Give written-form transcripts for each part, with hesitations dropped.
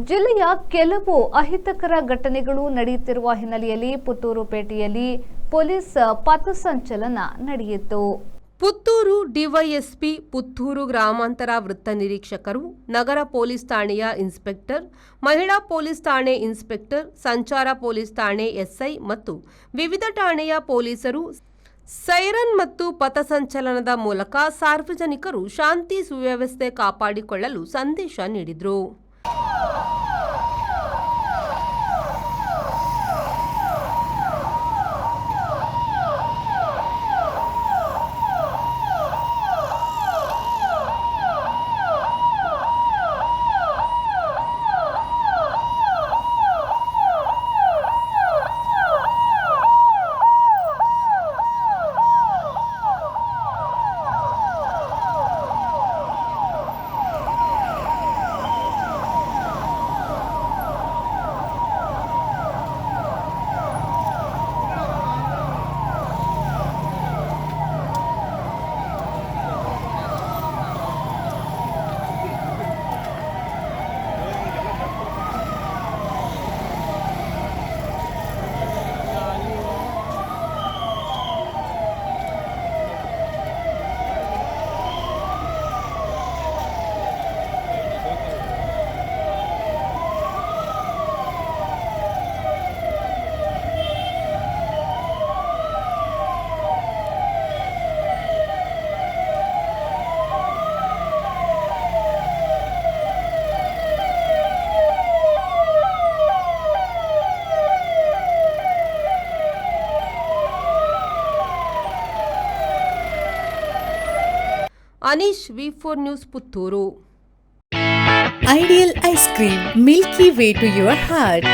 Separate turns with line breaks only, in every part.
ಜಿಲ್ಲೆಯ ಕೆಲವು ಅಹಿತಕರ ಘಟನೆಗಳು ನಡೆಯುತ್ತಿರುವ ಹಿನ್ನೆಲೆಯಲ್ಲಿ ಪುತ್ತೂರು ಪೇಟೆಯಲ್ಲಿ ಪೊಲೀಸ್ ಪಥಸಂಚಲನ ನಡೆಯಿತು.
ಪುತ್ತೂರು ಡಿವೈಎಸ್ಪಿ, ಪುತ್ತೂರು ಗ್ರಾಮಾಂತರ ವೃತ್ತ ನಿರೀಕ್ಷಕರು, ನಗರ ಪೊಲೀಸ್ ಠಾಣೆಯ ಇನ್ಸ್ಪೆಕ್ಟರ್, ಮಹಿಳಾ ಪೊಲೀಸ್ ಠಾಣೆ ಇನ್ಸ್ಪೆಕ್ಟರ್, ಸಂಚಾರ ಪೊಲೀಸ್ ಠಾಣೆ ಎಸ್ಐ ಮತ್ತು ವಿವಿಧ ಠಾಣೆಯ ಪೊಲೀಸರು ಸೈರನ್ ಮತ್ತು ಪಥಸಂಚಲನದ ಮೂಲಕ ಸಾರ್ವಜನಿಕರು ಶಾಂತಿ ಸುವ್ಯವಸ್ಥೆ ಕಾಪಾಡಿಕೊಳ್ಳಲು ಸಂದೇಶ ನೀಡಿದರು. Anish, V4 news, Puttur.
Ideal ice cream, milky way to your heart.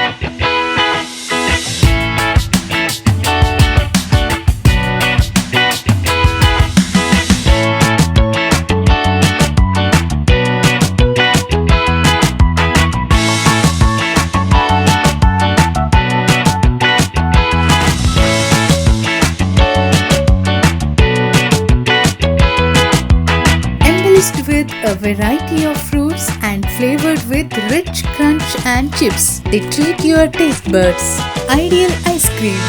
With a variety of fruits and flavored with rich crunch and chips, they treat your taste buds. Ideal ice cream.